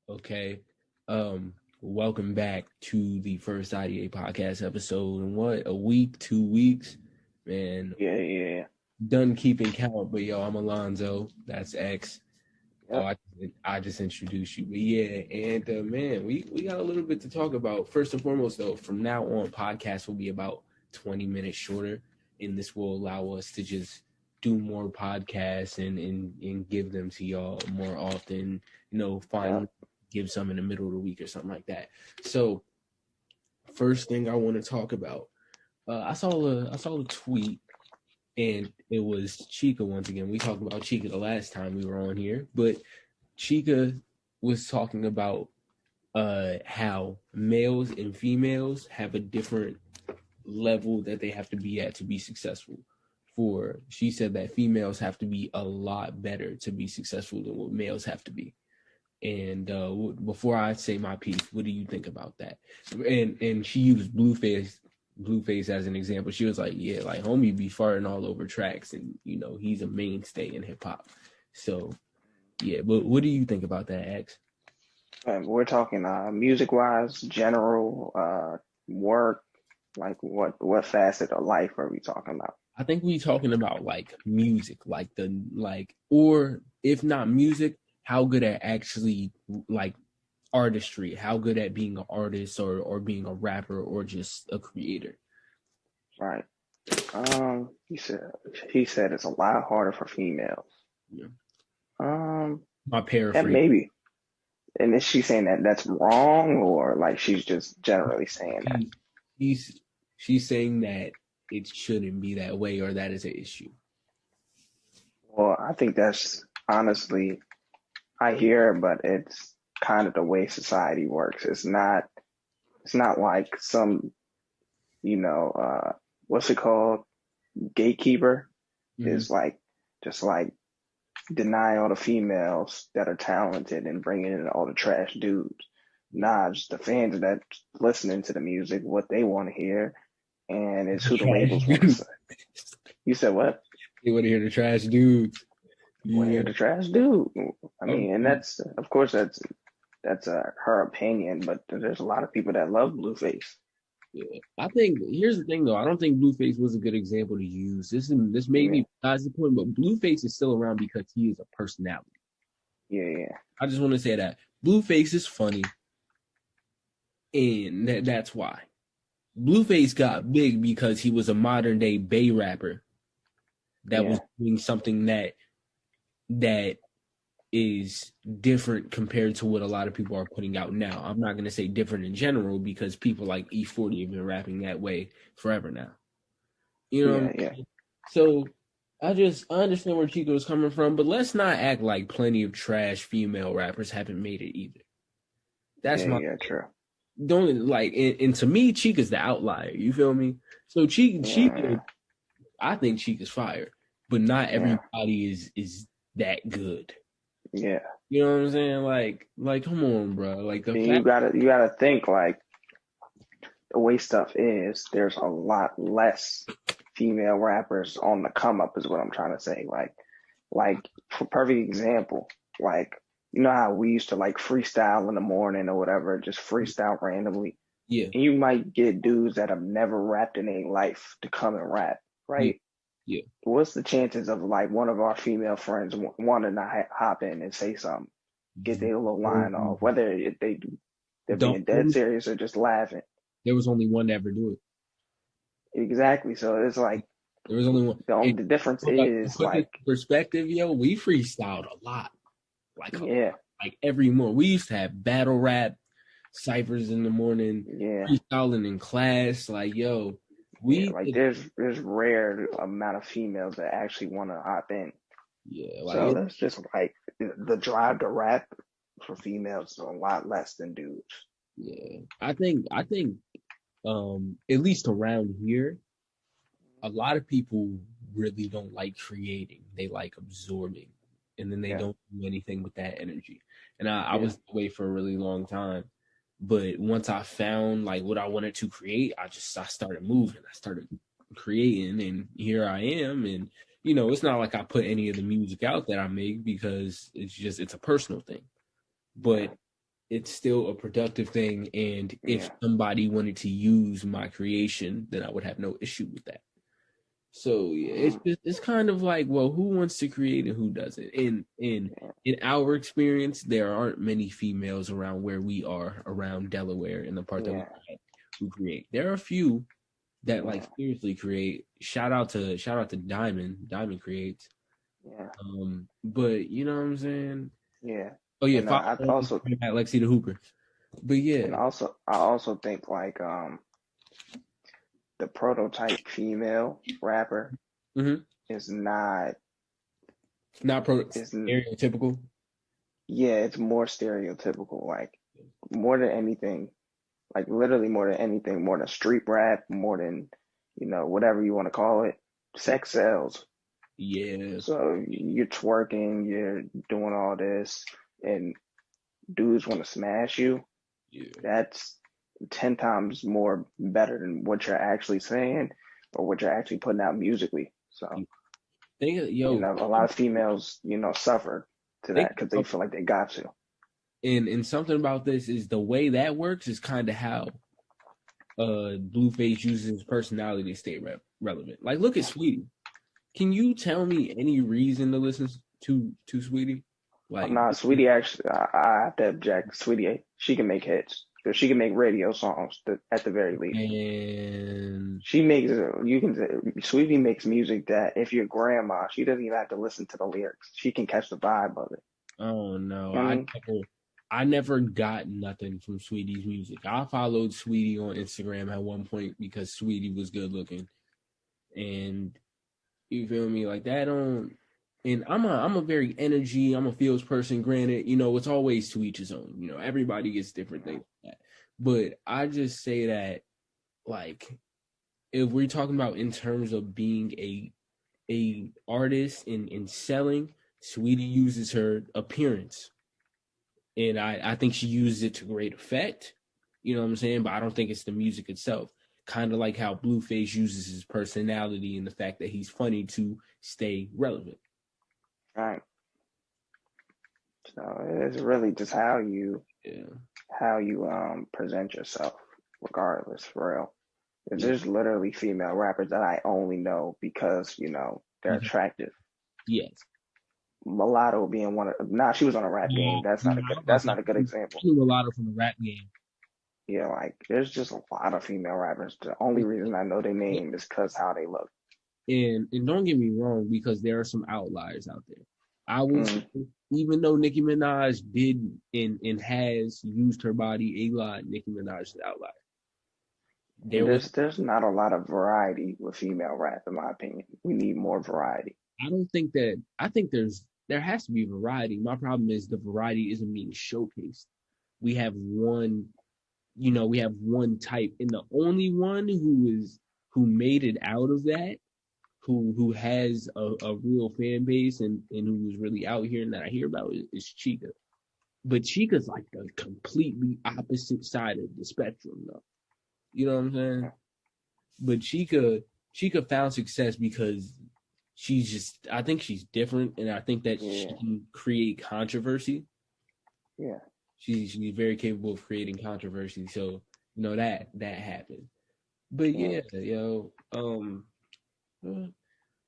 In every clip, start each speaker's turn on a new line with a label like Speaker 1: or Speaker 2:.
Speaker 1: Okay. Welcome back to the first IDA podcast episode. And what, a week, 2 weeks? Man,
Speaker 2: Yeah.
Speaker 1: done keeping count, but yo, I'm Alonzo. That's X. Oh,
Speaker 2: Yep.
Speaker 1: I just introduced you. But yeah, and man, we got a little bit to talk about. First and foremost, though, from now on, podcasts will be about 20 minutes shorter, and this will allow us to just do more podcasts and give them to y'all more often. Find
Speaker 2: Yep.
Speaker 1: give some in the middle of the week or something like that. So, first thing I want to talk about, I saw a tweet, and it was Chica once again. We talked about Chica the last time we were on here, but Chica was talking about how males and females have a different level that they have to be at to be successful. She said that females have to be a lot better to be successful than what males have to be. And before I say my piece, what do you think about that? And she used Blueface as an example. She was like, yeah, like homie be farting all over tracks, and he's a mainstay in hip hop. So yeah, but what do you think about that, X?
Speaker 2: We're talking music wise, general work, like what facet of life are we talking about?
Speaker 1: I think we talking about like music, or if not music, how good at actually like artistry, how good at being an artist or being a rapper or just a creator.
Speaker 2: Right. He said it's a lot harder for females.
Speaker 1: Yeah.
Speaker 2: Um,
Speaker 1: My
Speaker 2: and
Speaker 1: paraphrase.
Speaker 2: maybe. And is she saying that that's wrong, or like she's just generally saying that?
Speaker 1: She, she's she's saying that it shouldn't be that way or that is an issue.
Speaker 2: Well, I think that's honestly, I hear, but it's kind of the way society works. It's not like some, you know, what's it called? Gatekeeper
Speaker 1: Mm-hmm.
Speaker 2: is like just like deny all the females that are talented and bringing in all the trash dudes. Nah, just the fans that listening to the music, what they want to hear, and it's who the
Speaker 1: Trash
Speaker 2: labels want to
Speaker 1: dudes.
Speaker 2: say. You said what?
Speaker 1: They want to hear the trash dudes.
Speaker 2: Want to
Speaker 1: Yeah.
Speaker 2: hear the trash dude? I
Speaker 1: Oh,
Speaker 2: mean, and that's of course that's her opinion, but there's a lot of people that love Blueface.
Speaker 1: yeah. I think here's the thing though. I don't think Blueface was a good example to use. This may
Speaker 2: Yeah,
Speaker 1: be besides the point, but Blueface is still around because he is a personality.
Speaker 2: yeah.
Speaker 1: I just want to say that Blueface is funny, and that's why. Blueface got big because he was a modern day Bay rapper that was
Speaker 2: Yeah.
Speaker 1: doing something that is different compared to what a lot of people are putting out now. I'm not going to say different in general because people like E40 have been rapping that way forever now. You know what
Speaker 2: Yeah,
Speaker 1: I'm
Speaker 2: yeah,
Speaker 1: saying? So I understand where Chico's coming from, but let's not act like plenty of trash female rappers haven't made it either. That's my
Speaker 2: yeah. True.
Speaker 1: don't like and to me Chica's the outlier. You feel me? So Chica,
Speaker 2: Yeah,
Speaker 1: I think Chica's fire, but not
Speaker 2: yeah,
Speaker 1: everybody is that good.
Speaker 2: yeah.
Speaker 1: You know what I'm saying? Like, come on, bro. Like the
Speaker 2: And you
Speaker 1: fact,
Speaker 2: gotta think like the way stuff is. There's a lot less female rappers on the come up, is what I'm trying to say. Like for perfect example, like you know how we used to like freestyle in the morning or whatever, just freestyle randomly.
Speaker 1: yeah,
Speaker 2: And you might get dudes that have never rapped in their life to come and rap,
Speaker 1: yeah,
Speaker 2: right?
Speaker 1: yeah.
Speaker 2: What's the chances of like one of our female friends wanting to hop in and say something, get their little line off, whether they're
Speaker 1: The
Speaker 2: being dead
Speaker 1: only,
Speaker 2: serious or just laughing?
Speaker 1: there was only one to ever do it.
Speaker 2: Exactly. So it's like
Speaker 1: There was only one. And
Speaker 2: the difference
Speaker 1: to
Speaker 2: is
Speaker 1: put this
Speaker 2: like,
Speaker 1: in perspective, yo, we freestyled a lot, like a
Speaker 2: yeah,
Speaker 1: like every morning. We used to have battle rap ciphers in the morning,
Speaker 2: yeah,
Speaker 1: freestyling in class. Like, yo,
Speaker 2: yeah.
Speaker 1: we
Speaker 2: Like
Speaker 1: did,
Speaker 2: there's rare amount of females that actually want to hop in.
Speaker 1: yeah, like
Speaker 2: So that's just like the drive to rap for females is a lot less than dudes.
Speaker 1: yeah. I think at least around here, a lot of people really don't like creating. They like absorbing, and then they
Speaker 2: Yeah,
Speaker 1: don't do anything with that energy. And I
Speaker 2: yeah,
Speaker 1: was away for a really long time. But once I found like what I wanted to create, I started moving. I started creating, and here I am. And it's not like I put any of the music out that I make because it's a personal thing. But
Speaker 2: right.
Speaker 1: it's still a productive thing. And if
Speaker 2: Yeah.
Speaker 1: somebody wanted to use my creation, then I would have no issue with that. So yeah,
Speaker 2: Mm,
Speaker 1: it's kind of like, well, who wants to create and who doesn't?
Speaker 2: yeah.
Speaker 1: In our experience, there aren't many females around where we are, around Delaware in the part that we
Speaker 2: Yeah.
Speaker 1: at, who create. There are a few that like
Speaker 2: Yeah.
Speaker 1: seriously create. Shout out to Diamond. Diamond creates.
Speaker 2: Yeah.
Speaker 1: But you know what I'm saying?
Speaker 2: Yeah.
Speaker 1: Oh yeah,
Speaker 2: And
Speaker 1: follow
Speaker 2: I
Speaker 1: her on
Speaker 2: also
Speaker 1: Instagram at Lexi the Hooper. But yeah,
Speaker 2: I also think like the prototype female rapper
Speaker 1: mm-hmm.
Speaker 2: is not
Speaker 1: Not
Speaker 2: is
Speaker 1: stereotypical.
Speaker 2: yeah, it's more stereotypical. Like more than anything, like literally more than anything, more than street rap, more than whatever you want to call it. Sex sells.
Speaker 1: Yeah,
Speaker 2: So you're twerking, you're doing all this, and dudes want to smash you.
Speaker 1: yeah.
Speaker 2: That's 10 times more better than what you're actually saying or what you're actually putting out musically. So,
Speaker 1: Yo,
Speaker 2: a lot of females, suffer to
Speaker 1: think
Speaker 2: that because they feel like they got to.
Speaker 1: and something about this is the way that works is kind of how Blueface uses his personality to stay relevant. Like, look at Sweetie. Can you tell me any reason to listen to Sweetie?
Speaker 2: I'm
Speaker 1: Like,
Speaker 2: not, Sweetie, actually, I have to object. Sweetie, she can make hits. She can make radio songs at the very least.
Speaker 1: and
Speaker 2: She makes, Sweetie makes music that if you're grandma, she doesn't even have to listen to the lyrics. She can catch the vibe of it.
Speaker 1: oh no,
Speaker 2: You know what I mean?
Speaker 1: I never got nothing from Sweetie's music. I followed Sweetie on Instagram at one point because Sweetie was good looking, and you feel me like that on. And I'm a very energy. I'm a feels person. Granted, it's always to each his own. Everybody gets different things like that. But I just say that like if we're talking about in terms of being a artist in selling, Sweetie uses her appearance, and I think she uses it to great effect. You know what I'm saying? But I don't think it's the music itself. Kind of like how Blueface uses his personality and the fact that he's funny to stay relevant.
Speaker 2: Right. So it's really just
Speaker 1: Yeah,
Speaker 2: how you present yourself, regardless, for real.
Speaker 1: yeah,
Speaker 2: There's literally female rappers that I only know because, they're
Speaker 1: mhm.
Speaker 2: attractive.
Speaker 1: Yes.
Speaker 2: Mulatto being one of she was on a rap game.
Speaker 1: I was about to
Speaker 2: That's
Speaker 1: say
Speaker 2: not a good
Speaker 1: I
Speaker 2: example.
Speaker 1: knew a lot of from the rap game.
Speaker 2: Yeah, like there's just a lot of female rappers. The only reason I know their name is because how they look.
Speaker 1: And don't get me wrong, because there are some outliers out there. I will say,
Speaker 2: Mm.
Speaker 1: even though Nicki Minaj did and has used her body a lot, Nicki Minaj is an outlier. There was
Speaker 2: There's not a lot of variety with female rap, in my opinion. We need more variety.
Speaker 1: I don't think that I think there has to be variety. My problem is the variety isn't being showcased. We have one, we have one type, and the only one who made it out of that, who has a real fan base and who's really out here and that I hear about is Chica. But Chica's like the completely opposite side of the spectrum though. You know what I'm saying? But Chica found success because she's just I think she's different and I think that she
Speaker 2: Yeah,
Speaker 1: can create controversy.
Speaker 2: yeah,
Speaker 1: She's very capable of creating controversy. So, that happened. But
Speaker 2: yeah.
Speaker 1: yeah,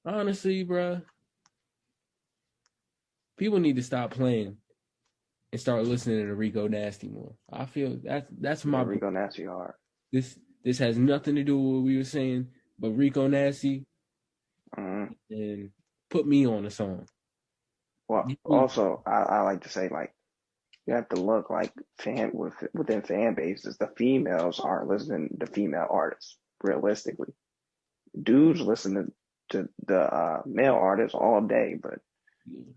Speaker 1: honestly, bro, people need to stop playing and start listening to Rico Nasty more. I feel that's
Speaker 2: Yeah,
Speaker 1: my
Speaker 2: Rico Nasty hard.
Speaker 1: this has nothing to do with what we were saying, but Rico Nasty
Speaker 2: Mm.
Speaker 1: and put me on a song.
Speaker 2: Well, also, I like to say, like, you have to look like within fan bases, the females aren't listening to female artists, realistically. Dudes listen to the male artists all day, but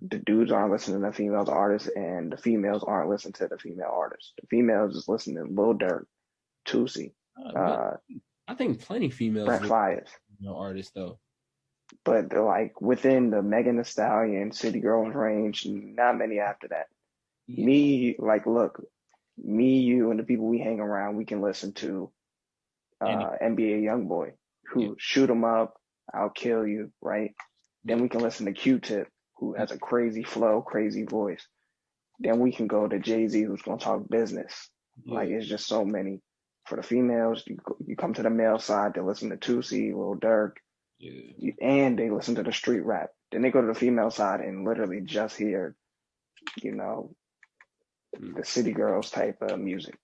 Speaker 2: the dudes aren't listening to females artists, and the females aren't listening to the female artists. The females is listening to Lil Durk, Toosii,
Speaker 1: But
Speaker 2: uh,
Speaker 1: I think plenty females
Speaker 2: Brent
Speaker 1: listen
Speaker 2: Fayez.
Speaker 1: to artists though.
Speaker 2: But they're like within the Megan Thee Stallion, City Girls range, not many after that.
Speaker 1: Yeah,
Speaker 2: Me, like, look, me, you, and the people we hang around, we can listen to
Speaker 1: and
Speaker 2: NBA YoungBoy,
Speaker 1: yeah,
Speaker 2: who shoot 'em up, I'll kill you, right?
Speaker 1: yeah,
Speaker 2: Then we can listen to Q-Tip, who
Speaker 1: yeah,
Speaker 2: has a crazy flow, crazy voice. Then we can go to Jay-Z, who's gonna talk business. Like
Speaker 1: Yeah,
Speaker 2: it's just so many. For the females, you come to the male side, they listen to Tusi, Lil Durk,
Speaker 1: yeah.
Speaker 2: and they listen to the street rap. Then they go to the female side and literally just hear, you know,
Speaker 1: Mm.
Speaker 2: the city girls type of music.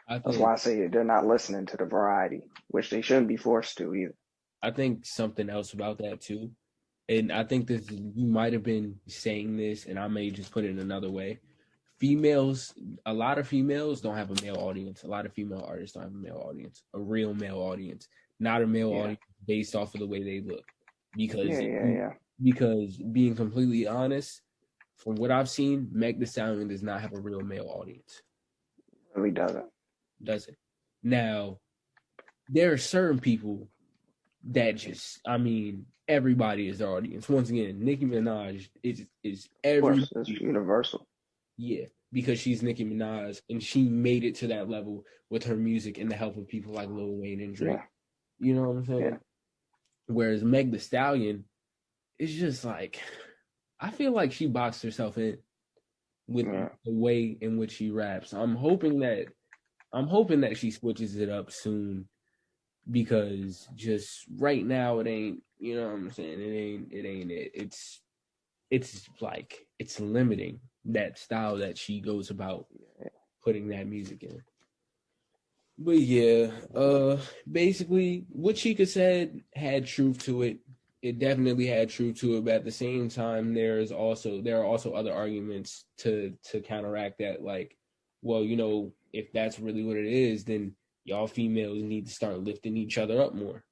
Speaker 1: I
Speaker 2: That's
Speaker 1: think
Speaker 2: why I say they're not listening to the variety, which they shouldn't be forced to either.
Speaker 1: I think something else about that too, and I think this you might have been saying this, and I may just put it another way. Females, a lot of females don't have a male audience. A lot of female artists don't have a male audience, a real male audience, not a male
Speaker 2: Yeah,
Speaker 1: audience based off of the way they look. Because
Speaker 2: yeah.
Speaker 1: because being completely honest, from what I've seen, Meg Thee Stallion does not have a real male audience.
Speaker 2: Really doesn't.
Speaker 1: Does it? Now, there are certain people that just, I mean, everybody is their audience. Once again, Nicki Minaj is
Speaker 2: Of
Speaker 1: everybody.
Speaker 2: course, it's universal.
Speaker 1: Yeah, because she's Nicki Minaj and she made it to that level with her music and the help of people like Lil Wayne and Drake.
Speaker 2: Yeah,
Speaker 1: You know what I'm saying?
Speaker 2: yeah,
Speaker 1: Whereas Meg Thee Stallion is just like, I feel like she boxed herself in with
Speaker 2: yeah.
Speaker 1: the way in which she raps. I'm hoping that she switches it up soon because just right now it ain't, you know what I'm saying? It ain't it. It's like it's limiting that style that she goes about putting that music in. But yeah, basically what Chica said had truth to it. It definitely had truth to it, but at the same time there are also other arguments to counteract that, like, well, you know, if that's really what it is, then y'all females need to start lifting each other up more.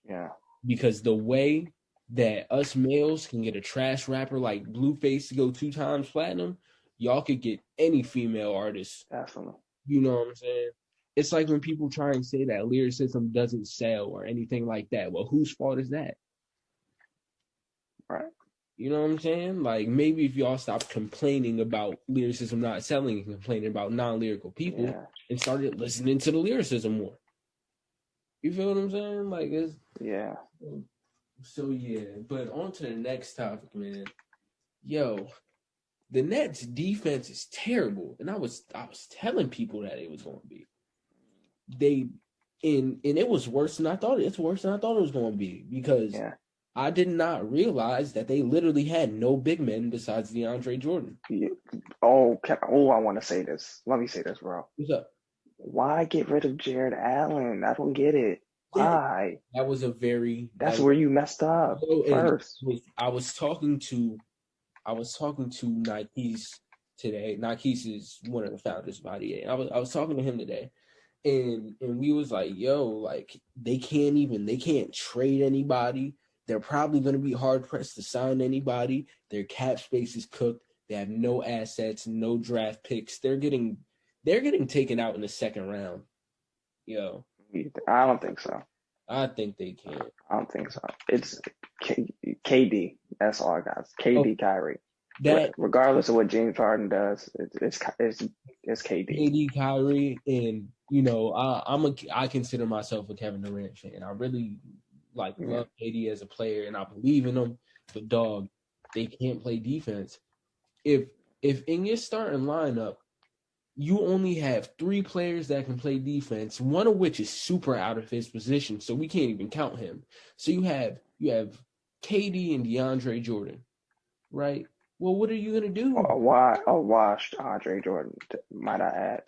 Speaker 2: Yeah,
Speaker 1: Because the way that us males can get a trash rapper like Blueface to go 2 times platinum, y'all could get any female artist.
Speaker 2: definitely.
Speaker 1: You know what I'm saying? It's like when people try and say that lyricism doesn't sell or anything like that. Well, whose fault is that?
Speaker 2: Right.
Speaker 1: You know what I'm saying? Like maybe if y'all stop complaining about lyricism not selling and complaining about non-lyrical people
Speaker 2: Yeah,
Speaker 1: and started listening to the lyricism more. You feel what I'm saying? Like it's
Speaker 2: yeah.
Speaker 1: so yeah. But on to the next topic, man. Yo, the Nets defense is terrible. And I was telling people that it was gonna be. They and it was worse than I thought. It's worse than I thought it was going to be because
Speaker 2: Yeah.
Speaker 1: I did not realize that they literally had no big men besides DeAndre Jordan.
Speaker 2: I want to say this. Let me say this, bro.
Speaker 1: What's up?
Speaker 2: Why get rid of Jared Allen? I don't get it. Why?
Speaker 1: That was a very
Speaker 2: That's where you messed up first.
Speaker 1: I was talking to Nikes today. Nikes is one of the founders of IDA. I was talking to him today, and we was like, yo, like they can't trade anybody. They're probably going to be hard pressed to sign anybody. Their cap space is cooked. They have no assets, no draft picks. They're getting taken out in the second round. Yo,
Speaker 2: I don't think so.
Speaker 1: I think they can.
Speaker 2: I don't think so. It's KD. That's all I got. KD, Kyrie.
Speaker 1: That
Speaker 2: regardless of what James Harden does, it's KD.
Speaker 1: KD, Kyrie, and you know, I consider myself a Kevin Durant fan. I really love KD as a player, and I believe in him. But dog, they can't play defense. If in your starting lineup, you only have 3 players that can play defense, one of which is super out of his position, so we can't even count him. So you have KD and DeAndre Jordan, right? Well, what are you gonna do?
Speaker 2: A washed Andre Jordan, might I add.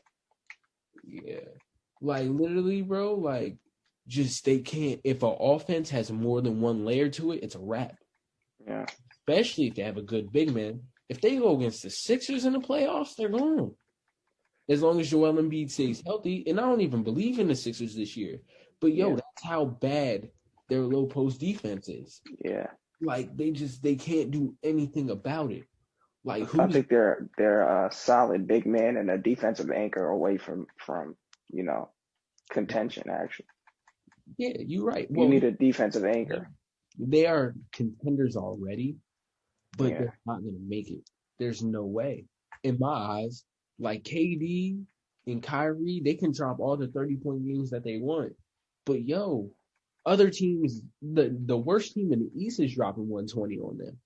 Speaker 1: Yeah. Like literally, bro, like just they can't if an offense has more than one layer to it, it's a wrap.
Speaker 2: Yeah.
Speaker 1: Especially if they have a good big man. If they go against the Sixers in the playoffs, they're gone. As long as Joel Embiid stays healthy, and I don't even believe in the Sixers this year. But that's how bad their low post defense is.
Speaker 2: Yeah.
Speaker 1: Like they can't do anything about it. Like
Speaker 2: I think they're a solid big man and a defensive anchor away from contention. Actually,
Speaker 1: yeah, you're right.
Speaker 2: You need a defensive anchor.
Speaker 1: They are contenders already, but they're not going to make it. There's no way. In my eyes, like KD and Kyrie, they can drop all the 30-point games that they want. But other teams, the worst team in the East is dropping 120 on them.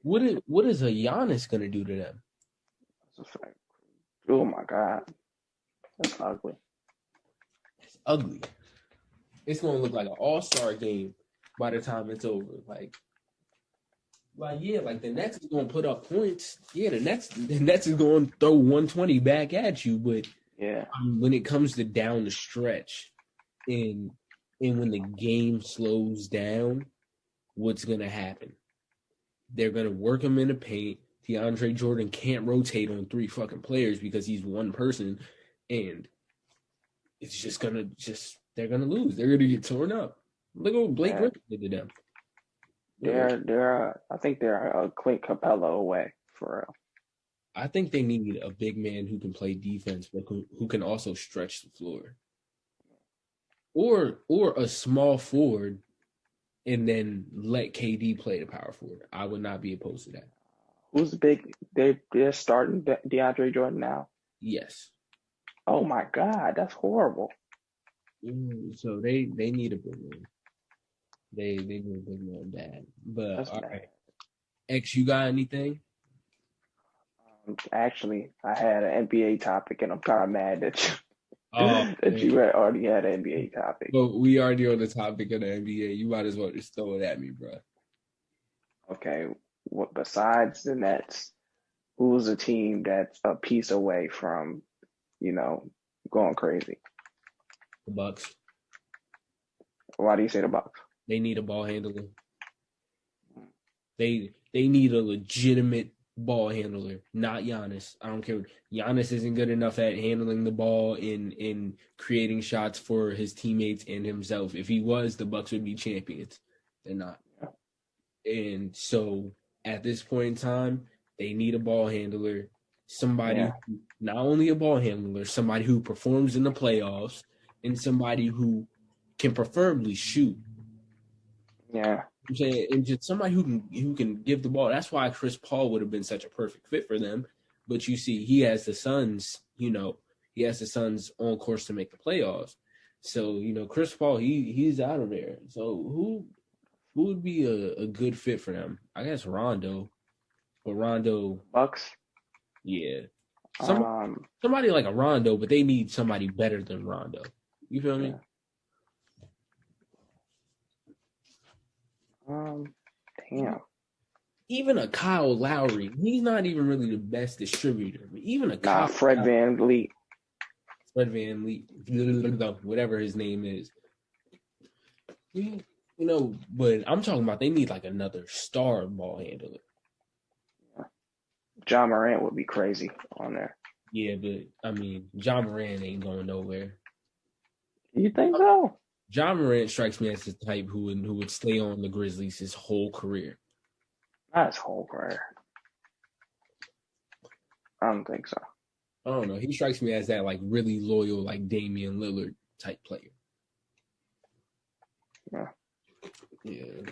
Speaker 1: what is a Giannis gonna do to them?
Speaker 2: That's a fact. Oh my God, that's ugly.
Speaker 1: It's ugly. It's gonna look like an all-star game by the time it's over. Yeah, like the Nets is gonna put up points. Yeah, the Nets is gonna throw 120 back at you, but
Speaker 2: Yeah,
Speaker 1: when it comes to down the stretch and when the game slows down, what's gonna happen? They're gonna work him in the paint. DeAndre Jordan can't rotate on three fucking players because he's one person, and it's just they're gonna lose. They're gonna get torn up. Look at what Blake
Speaker 2: yeah.
Speaker 1: Griffin did to them.
Speaker 2: I think they're a Clint Capella away for real.
Speaker 1: I think they need a big man who can play defense, but who can also stretch the floor, or a small forward, and then let KD play the power forward. I would not be opposed to that.
Speaker 2: Who's the big? They're starting DeAndre Jordan now.
Speaker 1: Yes.
Speaker 2: Oh my God, that's horrible.
Speaker 1: So they need a big man. They need a big man bad. But
Speaker 2: That's
Speaker 1: all
Speaker 2: bad.
Speaker 1: right, X, you got anything?
Speaker 2: Actually, I had an NBA topic, and I'm kind of mad that
Speaker 1: Oh,
Speaker 2: that you had already had an NBA topic.
Speaker 1: but we already on the topic of the NBA. You might as well just throw it at me, bro.
Speaker 2: Okay, what besides the Nets, who's a team that's a piece away from, going crazy?
Speaker 1: The Bucks.
Speaker 2: Why do you say the Bucks?
Speaker 1: They need a ball handler. They need a legitimate ball handler, not Giannis. I don't care. Giannis isn't good enough at handling the ball in creating shots for his teammates and himself. If he was, the Bucks would be champions. They're not. And so at this point in time, they need a ball handler. Somebody, not only a ball handler, somebody who performs in the playoffs and somebody who can preferably shoot.
Speaker 2: Yeah.
Speaker 1: I'm saying, and just somebody who can give the ball. That's why Chris Paul would have been such a perfect fit for them. But you see, he has the Suns. He has the Suns on course to make the playoffs. So Chris Paul, he's out of there. So who would be a good fit for them? I guess Rondo. But Rondo,
Speaker 2: Bucks.
Speaker 1: yeah, somebody like a Rondo, but they need somebody better than Rondo. You feel me?
Speaker 2: Damn.
Speaker 1: Even a Kyle Lowry, he's not even really the best distributor. But even a Kyle
Speaker 2: Fred VanVleet.
Speaker 1: Fred VanVleet, whatever his name is. But I'm talking about they need like another star ball handler.
Speaker 2: Ja Morant would be crazy on there.
Speaker 1: Yeah, but I mean, Ja Morant ain't going nowhere.
Speaker 2: You think so?
Speaker 1: Ja Morant strikes me as the type who would stay on the Grizzlies his whole career.
Speaker 2: Not his whole career. I don't think so.
Speaker 1: I don't know. He strikes me as that like really loyal, like Damian Lillard type player. Yeah.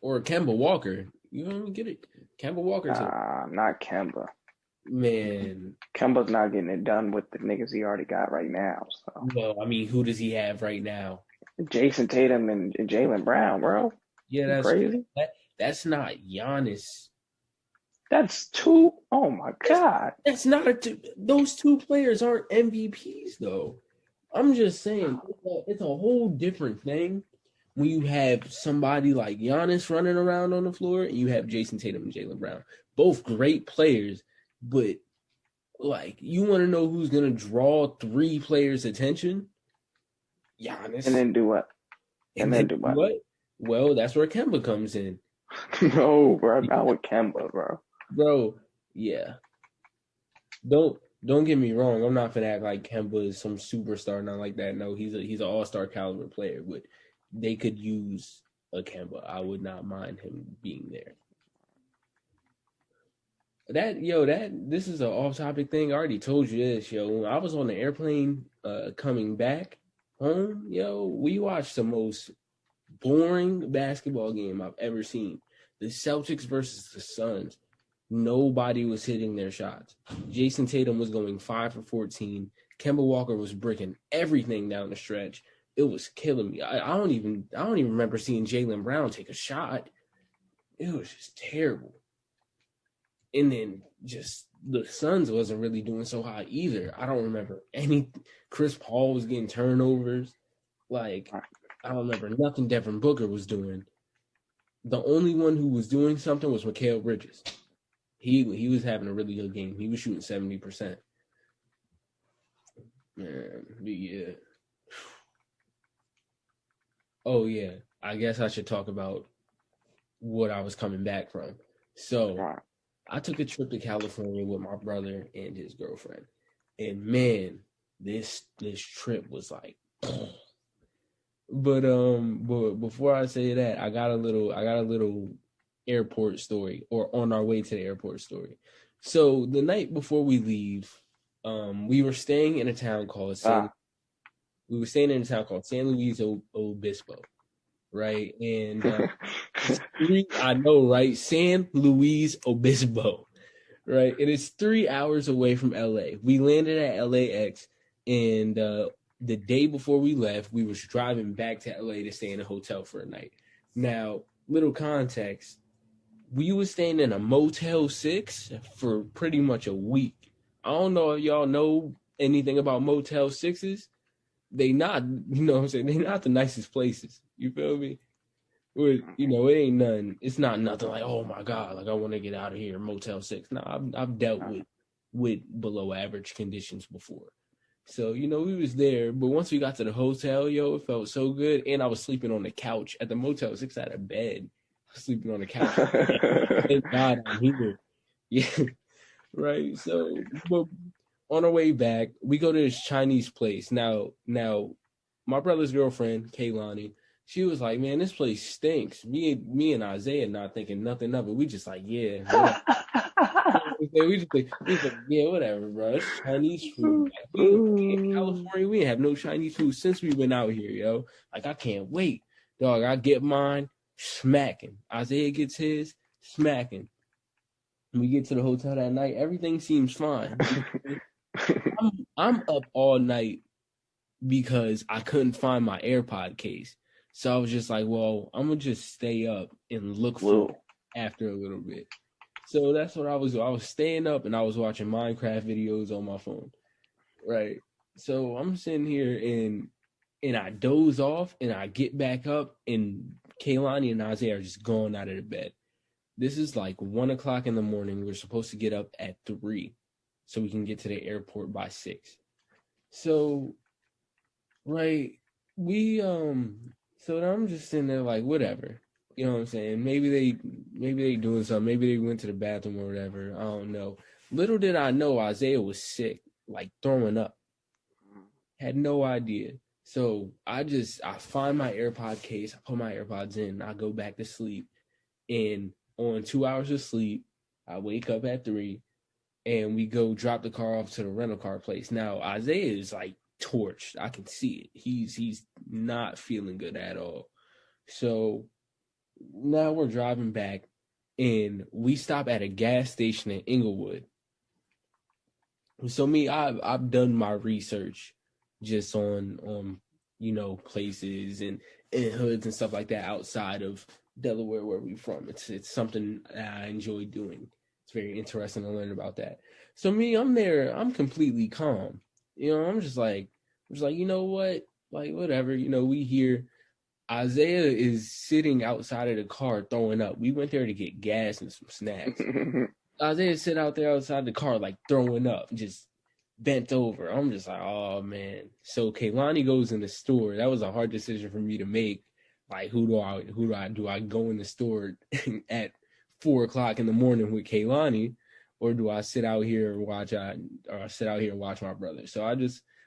Speaker 1: Or Kemba Walker. You don't get it. Kemba Walker too.
Speaker 2: Not Kemba.
Speaker 1: Man.
Speaker 2: Kemba's not getting it done with the niggas he already got right now. So.
Speaker 1: Well, I mean, who does he have right now?
Speaker 2: Jason Tatum and Jaylen Brown, bro.
Speaker 1: Yeah, that's
Speaker 2: crazy.
Speaker 1: That's not Giannis.
Speaker 2: That's two. Oh my God.
Speaker 1: That's not those two players aren't MVPs though. I'm just saying it's a whole different thing when you have somebody like Giannis running around on the floor and you have Jason Tatum and Jaylen Brown. Both great players, but like you want to know who's gonna draw three players' attention? Giannis.
Speaker 2: And then do what?
Speaker 1: And then do what? Well, that's where Kemba comes in.
Speaker 2: No, bro, not with Kemba, bro.
Speaker 1: Bro, yeah. Don't get me wrong. I'm not gonna act like Kemba is some superstar, not like that. No, he's an all-star caliber player, but they could use a Kemba. I would not mind him being there. This is an off-topic thing. I already told you this, yo. When I was on the airplane coming back home, yo, we watched the most boring basketball game I've ever seen. The Celtics versus the Suns. Nobody was hitting their shots. Jason Tatum was going 5 for 14. Kemba Walker was bricking everything down the stretch. It was killing me. I don't even remember seeing Jaylen Brown take a shot. It was just terrible. And then just the Suns wasn't really doing so hot either. I don't remember any. Chris Paul was getting turnovers. Like, I don't remember nothing Devin Booker was doing. The only one who was doing something was Mikal Bridges. He was having a really good game. He was shooting 70%. Man, yeah. Oh yeah. I guess I should talk about what I was coming back from. So
Speaker 2: Right.
Speaker 1: I took a trip to California with my brother and his girlfriend. And man, this trip was like but before I say that, I got a little airport story, or on our way to the airport story. So the night before we leave, we were staying in a town called San Luis Obispo, right? And I know, right? San Luis Obispo, right? It is 3 hours away from LA. We landed at LAX, and the day before we left, we was driving back to LA to stay in a hotel for a night. Now, little context, we was staying in a Motel 6 for pretty much a week. I don't know if y'all know anything about Motel 6s. They not, you know what I'm saying? They not the nicest places. You feel me? It ain't nothing. It's not nothing like, oh my God, like I want to get out of here, Motel 6. No, I've dealt with below average conditions before. So, we was there, but once we got to the hotel, yo, it felt so good. And I was sleeping on the couch at the Motel 6. I had a bed. I was sleeping on the couch. Thank God I'm here. Yeah, right. So, but on our way back, we go to this Chinese place. Now, my brother's girlfriend, Kaylani, she was like, "Man, this place stinks." Me and Isaiah not thinking nothing of it. We just like, yeah. We just like, yeah, whatever, bro. It's Chinese food. Like, in California, we have no Chinese food since we've been out here, yo. Like, I can't wait, dog. I get mine, smacking. Isaiah gets his, smacking. We get to the hotel that night. Everything seems fine. I'm up all night because I couldn't find my AirPod case. So I was just like, well, I'm gonna just stay up and look for it after a little bit. So that's what I was doing. I was staying up and I was watching Minecraft videos on my phone. Right. So I'm sitting here and I doze off and I get back up and Kaylani and Isaiah are just going out of the bed. This is like 1:00 in the morning. We're supposed to get up at 3 so we can get to the airport by 6. So, right, so I'm just sitting there like, whatever. You know what I'm saying? Maybe they doing something. Maybe they went to the bathroom or whatever. I don't know. Little did I know Isaiah was sick, like throwing up. Had no idea. So I find my AirPod case. I put my AirPods in. I go back to sleep. And on 2 hours of sleep, I wake up at 3, and we go drop the car off to the rental car place. Now Isaiah is like torched. I can see it. He's not feeling good at all. So now we're driving back, and we stop at a gas station in Inglewood. So I've done my research just on places and hoods and stuff like that outside of Delaware where we're from. It's something that I enjoy doing. It's very interesting to learn about that. So I'm there, I'm completely calm. I'm just like, you know what? Like, whatever, we hear Isaiah is sitting outside of the car throwing up. We went there to get gas and some snacks. Isaiah sit out there outside the car like throwing up, just bent over. I'm just like, oh man. So Kaylani goes in the store. That was a hard decision for me to make. Like, do I go in the store at 4:00 in the morning with Kaylani, or do I sit out here and watch my brother? So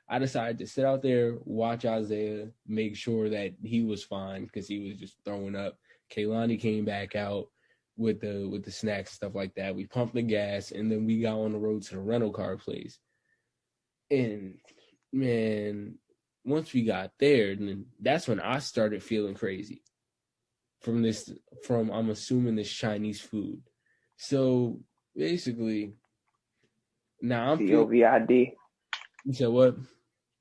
Speaker 1: I decided to sit out there, watch Isaiah, make sure that he was fine because he was just throwing up. Kaylani came back out with the snacks and stuff like that. We pumped the gas, and then we got on the road to the rental car place. And man, once we got there, then that's when I started feeling crazy from I'm assuming this Chinese food. So basically, now I'm
Speaker 2: COVID.
Speaker 1: You said what?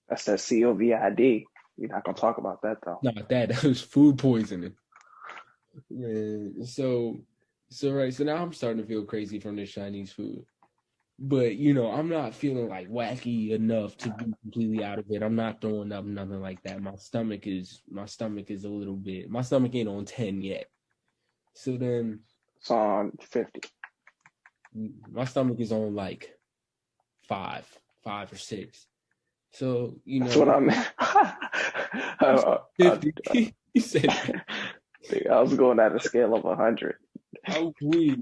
Speaker 2: I said COVID. We're not gonna talk about that though.
Speaker 1: Not that. That was food poisoning. Man, so So now I'm starting to feel crazy from this Chinese food. But you know, I'm not feeling like wacky enough to be completely out of it. I'm not throwing up, nothing like that. My stomach is a little bit. My stomach ain't on 10 yet. So then
Speaker 2: It's on 50.
Speaker 1: my stomach is on like five, 5 or 6. So you
Speaker 2: That's
Speaker 1: know,
Speaker 2: what I meant.
Speaker 1: you said
Speaker 2: I, I,
Speaker 1: 50. You said
Speaker 2: I was going at a scale of 100.
Speaker 1: I'm weak.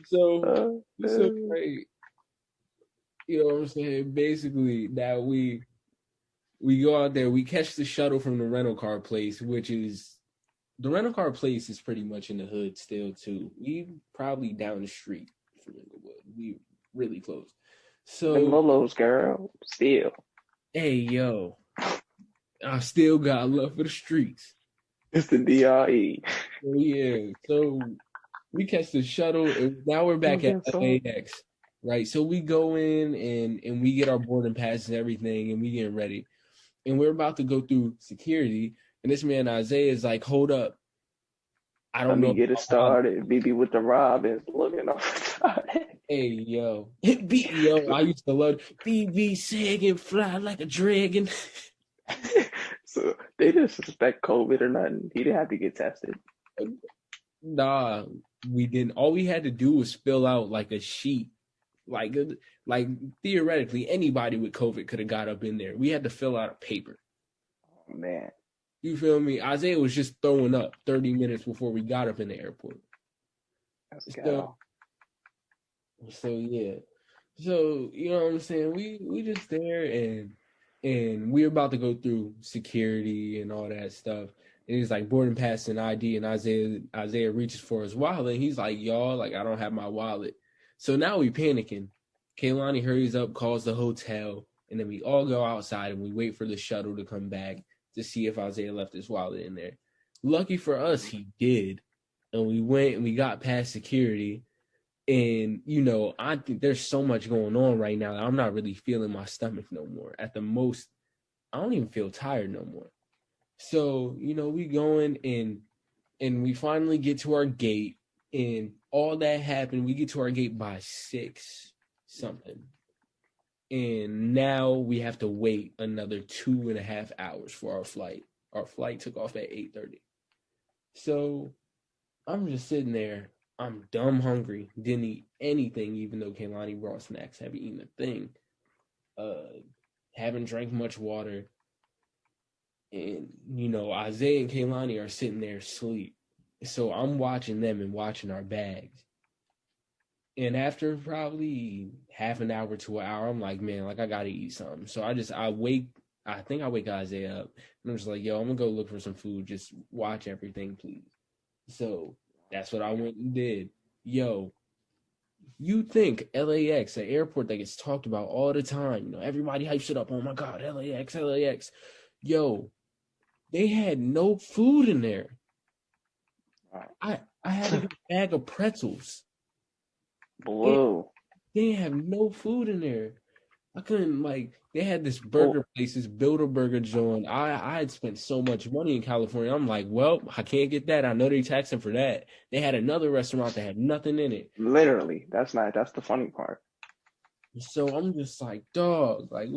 Speaker 1: So
Speaker 2: Uh,
Speaker 1: so right, you know what I'm saying? Basically, now we go out there, we catch the shuttle from the rental car place, which is the rental car place is pretty much in the hood still too. We probably down the street from Inglewood. We really close.
Speaker 2: them
Speaker 1: So
Speaker 2: Lolos, girl, still.
Speaker 1: hey yo, I still got love for the streets.
Speaker 2: It's the DRE.
Speaker 1: So yeah, so we catch the shuttle and now we're
Speaker 2: Oh,
Speaker 1: back at
Speaker 2: that song.
Speaker 1: LAX. Right. So we go in and we get our boarding passes and everything and we getting ready. And we're about to go through security. And this man Isaiah is like, hold up. I
Speaker 2: Let
Speaker 1: don't
Speaker 2: me
Speaker 1: know
Speaker 2: get it
Speaker 1: about
Speaker 2: started. BB with the Robins looking off the side.
Speaker 1: hey yo. Yo, I used to love BB singing fly like a dragon.
Speaker 2: So they didn't suspect COVID or nothing. He didn't have to get tested.
Speaker 1: Nah, we didn't. All we had to do was fill out like a sheet. Like like theoretically anybody with COVID could have got up in there. We had to fill out a paper.
Speaker 2: Oh, man,
Speaker 1: You feel me? Isaiah was just throwing up 30 minutes before we got up in the airport.
Speaker 2: that's
Speaker 1: So
Speaker 2: ghetto.
Speaker 1: so yeah. So, you know what I'm saying? We just there and we're about to go through security and all that stuff. And he's like boarding pass and ID and Isaiah reaches for his wallet and he's like, y'all, like I don't have my wallet. So now we panicking. Kaylani hurries up, calls the hotel, and then we all go outside and we wait for the shuttle to come back to see if Isaiah left his wallet in there. Lucky for us, he did. And we went and we got past security and you know, I think there's so much going on right now that I'm not really feeling my stomach no more. At the most, I don't even feel tired no more. So, you know, we going and we finally get to our gate and all that happened. We get to our gate by 6 something. And now we have to wait another 2.5 hours for our flight. Our flight took off at 8:30. So I'm just sitting there. I'm dumb hungry. Didn't eat anything, even though Kaylani brought snacks. Haven't eaten a thing. Uh, haven't drank much water. And you know, Isaiah and Kaylani are sitting there asleep. So I'm watching them and watching our bags. And after probably half an hour to an hour, I'm like, man, like I gotta eat something. So I think I wake Isaiah up and I'm just like, yo, I'm gonna go look for some food. Just watch everything, please. So that's what I went and did. Yo, you think LAX, an airport that gets talked about all the time, you know, everybody hypes it up. Oh my God, LAX, LAX. Yo, they had no food in there.
Speaker 2: Right.
Speaker 1: I had to get a bag of pretzels. They,
Speaker 2: Blue.
Speaker 1: they have no food in there. I couldn't like they had this
Speaker 2: Oh,
Speaker 1: burger place, this Builder Burger joint. I had spent so much money in California. I'm like, well, I can't get that. I know they taxing for that. They had another restaurant that had nothing in it.
Speaker 2: literally. That's the funny part.
Speaker 1: So I'm just like, dog, like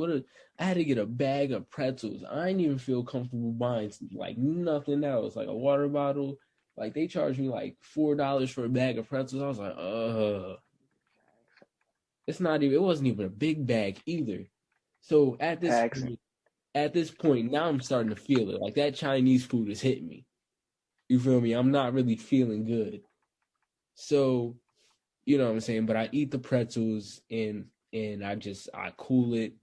Speaker 1: I had to get a bag of pretzels. I didn't even feel comfortable buying like nothing else, like a water bottle. Like they charged me like $4 for a bag of pretzels. I was like, it wasn't even a big bag either. So
Speaker 2: Taxing.
Speaker 1: at this point, now I'm starting to feel it. Like that Chinese food is hitting me. You feel me? I'm not really feeling good. So, you know what I'm saying? But I eat the pretzels and I cool it,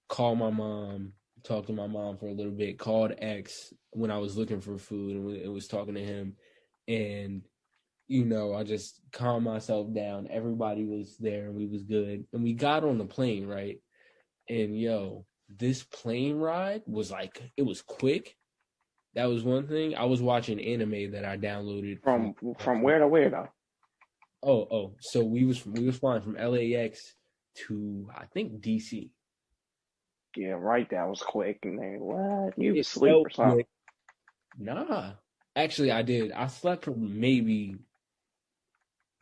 Speaker 1: call my mom, talk to my mom for a little bit, called X when I was looking for food and it was talking to him. And, you know, I just calmed myself down. Everybody was there and we was good. And we got on the plane, right? And yo, this plane ride was like it was quick. That was one thing. I was watching anime that I downloaded from
Speaker 2: From where to where though?
Speaker 1: so we was flying from LAX to I think DC.
Speaker 2: Yeah, right. That was quick. And then what? You was
Speaker 1: It
Speaker 2: asleep or
Speaker 1: felt
Speaker 2: something?
Speaker 1: quick. Nah. Actually I did. I slept for maybe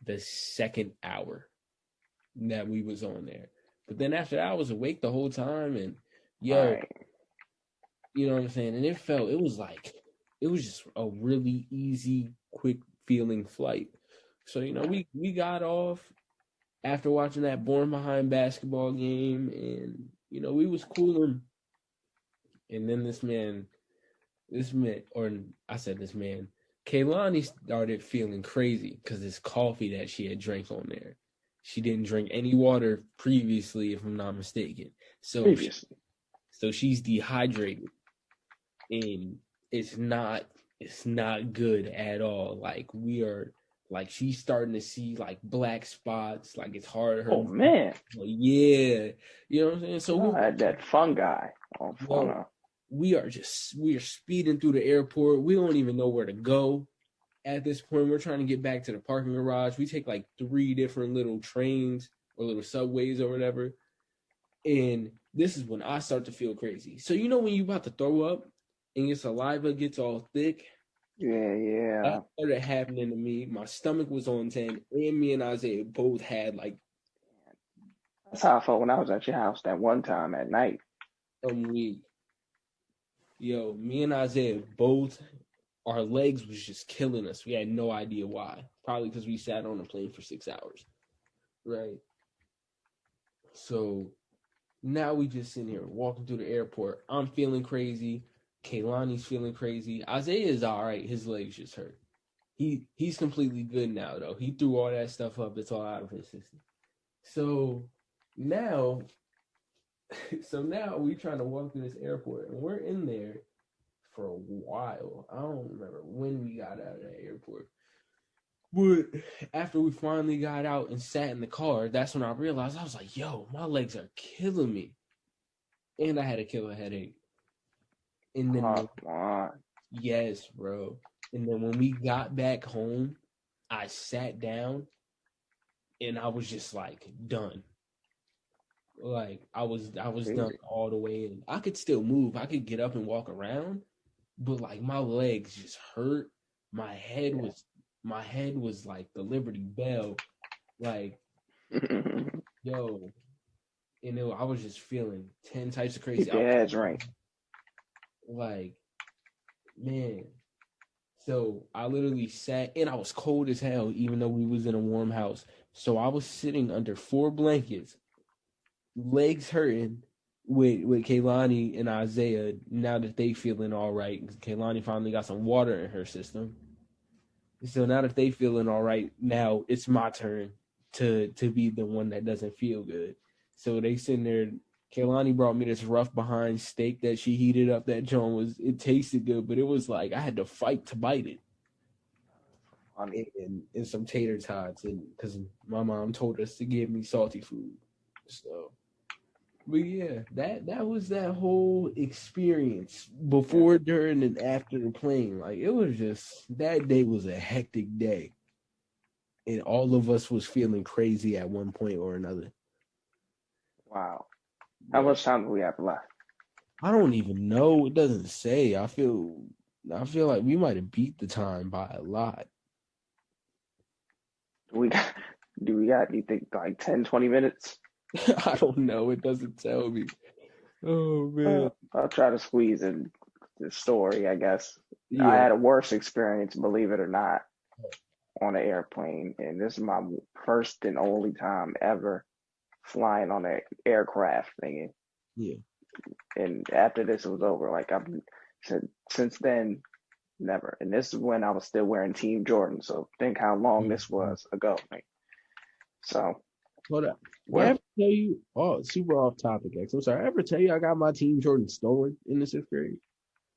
Speaker 1: the second hour that we was on there. But then after that, I was awake the whole time, and yo,
Speaker 2: Right.
Speaker 1: you know what I'm saying? And it was just a really easy, quick feeling flight. So, we got off after watching that Born Behind basketball game, and we was cooling. And then or I said this man, Kaylani started feeling crazy because this coffee that she had drank on there. She didn't drink any water previously, if I'm not mistaken.
Speaker 2: Previously.
Speaker 1: So she's dehydrated, and it's not good at all. Like she's starting to see like black spots, like it's hard.
Speaker 2: Oh man.
Speaker 1: Yeah, you know what I'm saying. So
Speaker 2: I had that fungi on fauna.
Speaker 1: we are speeding through the airport. We don't even know where to go at this point. We're trying to get back to the parking garage. We take like 3 different little trains or little subways or whatever. And this is when I start to feel crazy. So when you about to throw up and your saliva gets all thick?
Speaker 2: Yeah.
Speaker 1: That started happening to me. My stomach was on 10, and me and Isaiah both had like.
Speaker 2: That's how I felt when I was at your house that one time at night.
Speaker 1: Me and Isaiah both, our legs was just killing us. We had no idea why. Probably because we sat on a plane for 6 hours. Right. So now we just sitting here walking through the airport. I'm feeling crazy. Kaylani's feeling crazy. Isaiah is all right. His legs just hurt. He's completely good now, though. He threw all that stuff up. It's all out of his system. So now we trying to walk through this airport, and we're in there for a while. I don't remember when we got out of that airport. But after we finally got out and sat in the car, that's when I realized, I was like, yo, my legs are killing me. And I had a killer headache. And then yes, bro. And then when we got back home, I sat down and I was just like done. Like I was done all the way, and I could still move. I could get up and walk around, but like my legs just hurt. My head was like the Liberty Bell, like yo. And I was just feeling 10 types of crazy.
Speaker 2: That's right.
Speaker 1: Like, man. So I literally sat, and I was cold as hell, even though we was in a warm house. So I was sitting under 4 blankets, legs hurting, with Kaylani and Isaiah. Now that they feeling all right, Kaylani finally got some water in her system. So now that they feeling all right, now it's my turn to be the one that doesn't feel good. So they sitting there. Kaylani brought me this rough behind steak that she heated up. That John it tasted good, but it was like I had to fight to bite it. And some tater tots, and because my mom told us to give me salty food. So, but yeah, that was that whole experience before, during, and after the plane. Like it was just, that day was a hectic day, and all of us was feeling crazy at one point or another.
Speaker 2: Wow. How much time do we have left?
Speaker 1: I don't even know. It doesn't say. I feel like we might have beat the time by a lot.
Speaker 2: Do we got, you think like 10, 20 minutes?
Speaker 1: I don't know. It doesn't tell me. Oh man.
Speaker 2: I'll try to squeeze in the story, I guess.
Speaker 1: Yeah.
Speaker 2: I had a worse experience, believe it or not, on an airplane. And this is my first and only time ever flying on an aircraft thingy.
Speaker 1: Yeah.
Speaker 2: And after this was over, like I've said since then, never. And this is when I was still wearing Team Jordan. So think how long this was ago. So
Speaker 1: hold up. Did I ever tell you, super off topic, X? I'm sorry. I ever tell you I got my Team Jordan stolen in the 6th grade?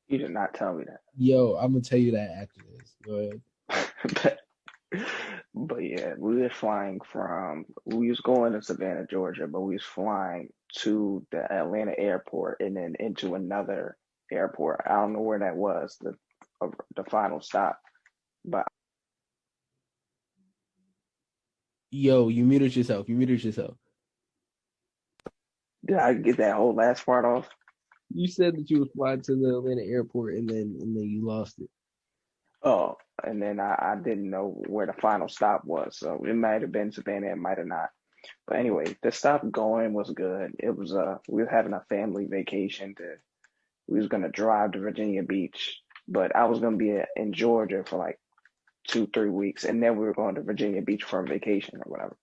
Speaker 2: You did not tell me that.
Speaker 1: Yo, I'm gonna tell you that after this. Go ahead.
Speaker 2: But yeah, we was going to Savannah, Georgia, but we was flying to the Atlanta airport and then into another airport. I don't know where that was, the final stop. But
Speaker 1: yo, you muted yourself.
Speaker 2: Did I get that whole last part off?
Speaker 1: You said that you was flying to the Atlanta airport and then you lost it.
Speaker 2: Oh, and then I didn't know where the final stop was. So it might have been Savannah, it might have not. But anyway, the stop going was good. It was we were having a family vacation to we was gonna drive to Virginia Beach, but I was gonna be in Georgia for like 2, 3 weeks, and then we were going to Virginia Beach for a vacation or whatever.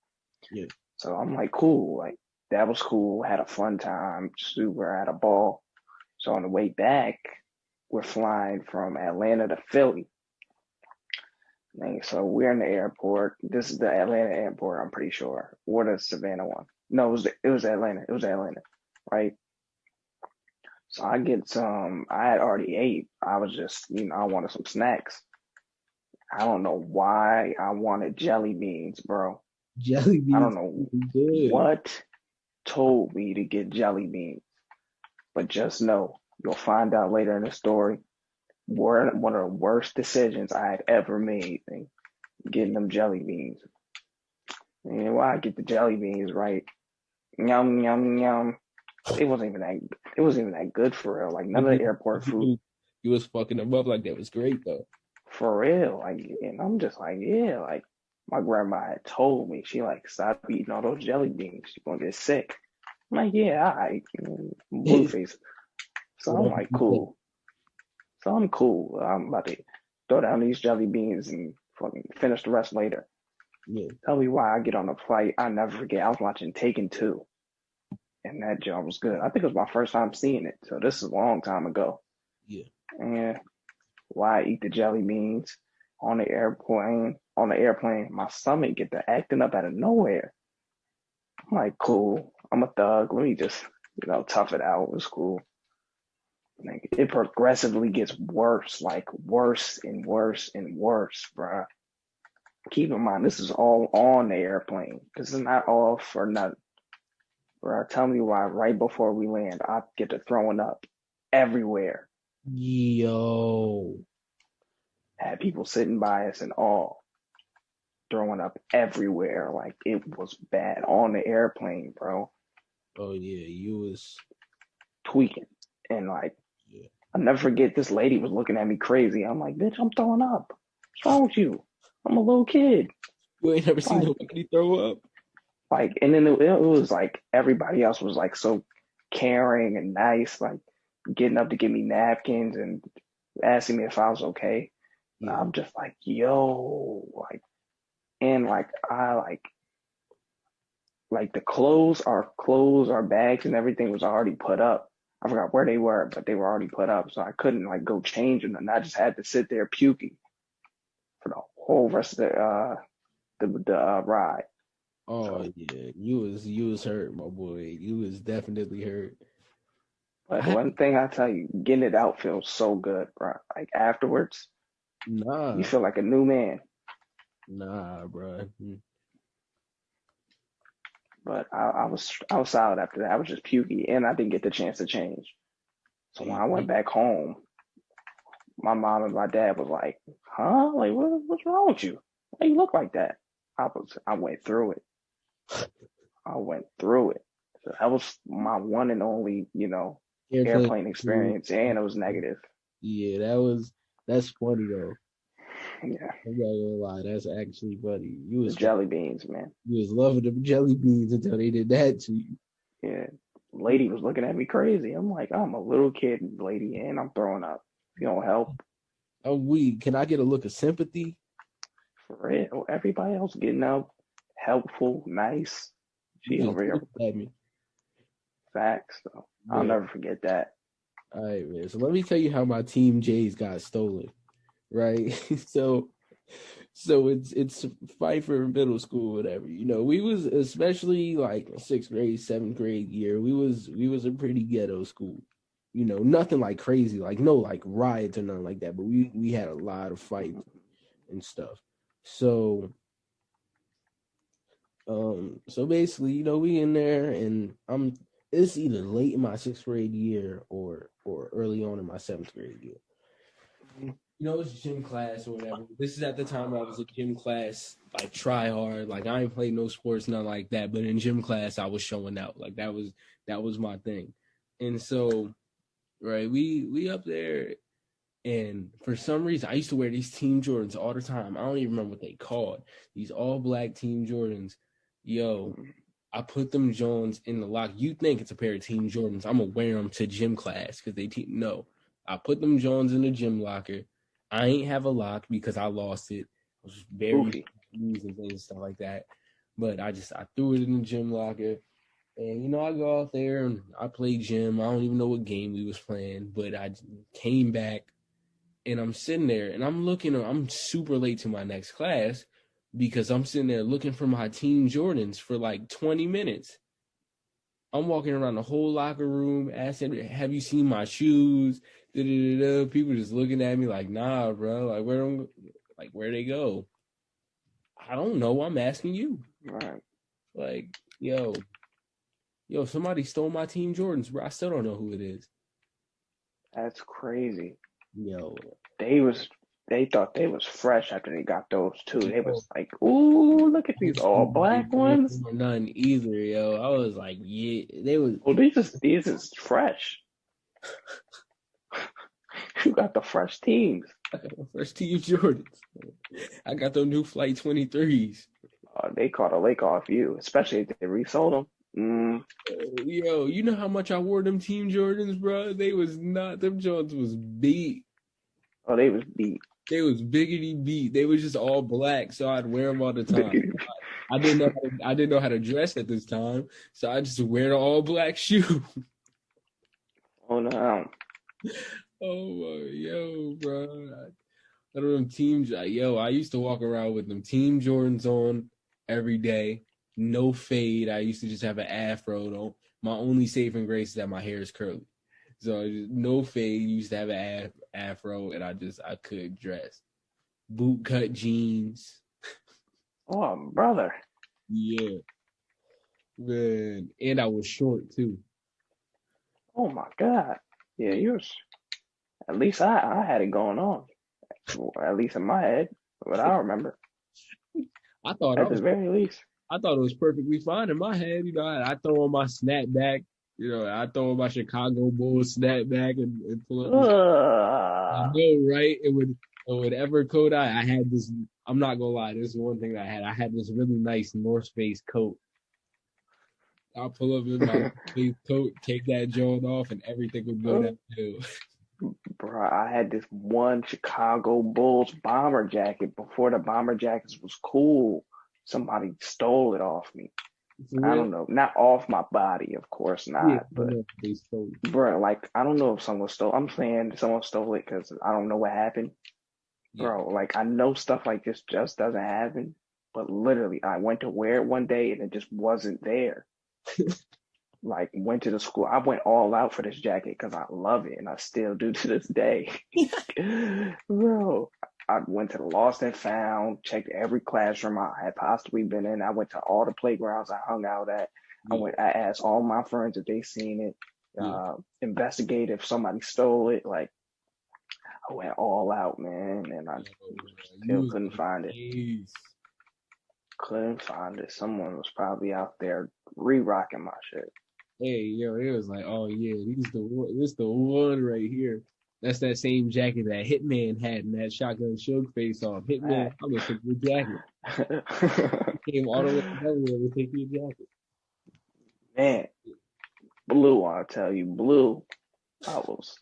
Speaker 1: Yeah.
Speaker 2: So I'm like, cool, like that was cool. Had a fun time, super had a ball. So on the way back, we're flying from Atlanta to Philly. And so we're in the airport. This is the Atlanta airport, I'm pretty sure. Or the Savannah one. No, it was Atlanta. It was Atlanta, right? So I get some. I had already ate. I was just, I wanted some snacks. I don't know why I wanted jelly beans, bro.
Speaker 1: Jelly
Speaker 2: I don't
Speaker 1: beans
Speaker 2: know
Speaker 1: are good.
Speaker 2: what told me to get jelly beans, but just know you'll find out later in the story. One of the worst decisions I had ever made, getting them jelly beans. And why I get the jelly beans, right? Yum yum yum. It wasn't even that. It wasn't even that good for real. Like none of the airport food.
Speaker 1: You was fucking them up like that was great though.
Speaker 2: For real. Like, and I'm just like, yeah. Like my grandma had told me, she like stop eating all those jelly beans. You're gonna get sick. I'm like, yeah, I blue face. So I'm like, cool. So I'm cool. I'm about to throw down these jelly beans and fucking finish the rest later.
Speaker 1: Yeah.
Speaker 2: Tell me why I get on the flight. I never forget. I was watching Taken 2, and that job was good. I think it was my first time seeing it, so this is a long time ago.
Speaker 1: Yeah.
Speaker 2: And why I eat the jelly beans on the airplane? On the airplane, my stomach get to acting up out of nowhere. I'm like, cool. I'm a thug. Let me just, tough it out. It's cool. Like, it progressively gets worse, like worse and worse and worse, bro. Keep in mind, this is all on the airplane. This is not all for nothing. Bro, tell me why right before we land, I get to throwing up everywhere.
Speaker 1: Yo.
Speaker 2: Had people sitting by us and all throwing up everywhere. Like it was bad on the airplane, bro.
Speaker 1: Oh yeah, you was
Speaker 2: tweaking. And like,
Speaker 1: yeah.
Speaker 2: I'll never forget this lady was looking at me crazy. I'm like, bitch, I'm throwing up. What's wrong with you? I'm a little kid.
Speaker 1: You ain't never seen nobody throw up.
Speaker 2: Like, and then it was like everybody else was like so caring and nice, like getting up to give me napkins and asking me if I was okay. Yeah. I'm just like, yo, like, and like I like the clothes, our bags and everything was already put up. I forgot where they were, but they were already put up, so I couldn't like go change them, and I just had to sit there puking for the whole rest of the ride.
Speaker 1: Oh so, yeah, you was hurt, my boy. You was definitely hurt.
Speaker 2: But one thing I tell you, getting it out feels so good, bro. Like afterwards, you feel like a new man.
Speaker 1: Nah, bro.
Speaker 2: But I was solid after that. I was just pukey, and I didn't get the chance to change. So when I went back home, my mom and my dad was like, "Huh? Like what's wrong with you? Why you look like that?" I went through it. I went through it. So that was my one and only, airplane experience, and it was negative.
Speaker 1: Yeah, that's funny though.
Speaker 2: Yeah.
Speaker 1: I'm not gonna lie, that's actually funny. You was
Speaker 2: jelly beans, man.
Speaker 1: You was loving them jelly beans until they did that to you.
Speaker 2: Yeah. Lady was looking at me crazy. I'm like, I'm a little kid, lady, and I'm throwing up. You don't help.
Speaker 1: I'm weak. Can I get a look of sympathy?
Speaker 2: For real. Everybody else getting up, helpful, nice. She over here.
Speaker 1: At me.
Speaker 2: Facts, though. I'll never forget that.
Speaker 1: All right, man. So let me tell you how my Team J's got stolen. Right? So it's Pfeiffer middle school, whatever. We was, especially like 6th grade, 7th grade year, we was a pretty ghetto school. Nothing like crazy, like no like riots or nothing like that, but we had a lot of fights and stuff. So basically, we in there, and it's either late in my 6th grade year or early on in my 7th grade year. It's gym class or whatever. This is at the time I was a gym class, like try hard. Like I ain't played no sports, nothing like that. But in gym class, I was showing out. Like that was my thing. And so, right, we up there, And for some reason, I used to wear these Team Jordans all the time. I don't even remember what they called. These all black Team Jordans. Yo, I put them Jones in the lock. You think it's a pair of Team Jordans? I'm gonna wear them to gym class because no. I put them Jones in the gym locker. I ain't have a lock because I lost it. I was very confused and things and stuff like that. But I threw it in the gym locker. And I go out there and I play gym. I don't even know what game we was playing, but I came back and I'm sitting there and I'm super late to my next class because I'm sitting there looking for my Team Jordans for like 20 minutes. I'm walking around the whole locker room asking, have you seen my shoes? Da-da-da-da. People just looking at me like, nah, bro. Where they go? I don't know. I'm asking you.
Speaker 2: Right.
Speaker 1: Like, yo, somebody stole my Team Jordans, bro. I still don't know who it is.
Speaker 2: That's crazy.
Speaker 1: Yo.
Speaker 2: They thought they was fresh after they got those too. They was like, ooh, look at these all black ones.
Speaker 1: None either, yo. I was like, yeah, they was.
Speaker 2: Oh, these is fresh. You got the fresh teams.
Speaker 1: I got the fresh Team Jordans. I got those new Flight 23s.
Speaker 2: They caught a lake off you, especially if they resold them.
Speaker 1: Yo, you know how much I wore them Team Jordans, bro? Them Jordans was beat.
Speaker 2: Oh, they was beat.
Speaker 1: They was biggity beat. They was just all black, so I'd wear them all the time. I didn't know how to dress at this time, so I just wear the all black shoe.
Speaker 2: Oh no.
Speaker 1: Oh yo, bro. I don't them teams. Yo, I used to walk around with them Team Jordans on every day. No fade. I used to just have an afro though. My only saving grace is that my hair is curly. So no fade. Used to have an afro, and I could dress. Boot cut jeans.
Speaker 2: Oh, brother.
Speaker 1: Yeah, man. And I was short too.
Speaker 2: Oh my God. Yeah, at least I had it going on. At least in my head, what I remember.
Speaker 1: At the very least. I thought it was perfectly fine in my head. I throw on my snapback. I throw on my Chicago Bulls snapback and pull up. I know, right? It would ever coat. I had this. I'm not gonna lie. This is one thing that I had. I had this really nice North Face coat. I'll pull up in my face coat, take that joint off, and everything would go downhill.
Speaker 2: Bro, I had this one Chicago Bulls bomber jacket before the bomber jackets was cool. Somebody stole it off me. I don't know. Not off my body, of course not. Yeah, but, bro, like, I don't know if someone stole. I'm saying someone stole it because I don't know what happened. Yeah. Bro, like, I know stuff like this just doesn't happen. But literally, I went to wear it one day and it just wasn't there. Like, went to the school. I went all out for this jacket because I love it and I still do to this day. Bro, I went to the Lost and Found, checked every classroom I had possibly been in. I went to all the playgrounds I hung out at. Yeah. I asked all my friends if they seen it. Investigate if somebody stole it. Like, I went all out, man, and I still couldn't find it. Couldn't find it. Someone was probably out there re-rocking my shit.
Speaker 1: Hey, yo, it was like, oh yeah, this the one right here. That's that same jacket that Hitman had in that Shotgun Suge face off. Hitman, I'm gonna take your jacket. He came all the way to take your jacket.
Speaker 2: Man, Blue, I'll tell you, Blue. I was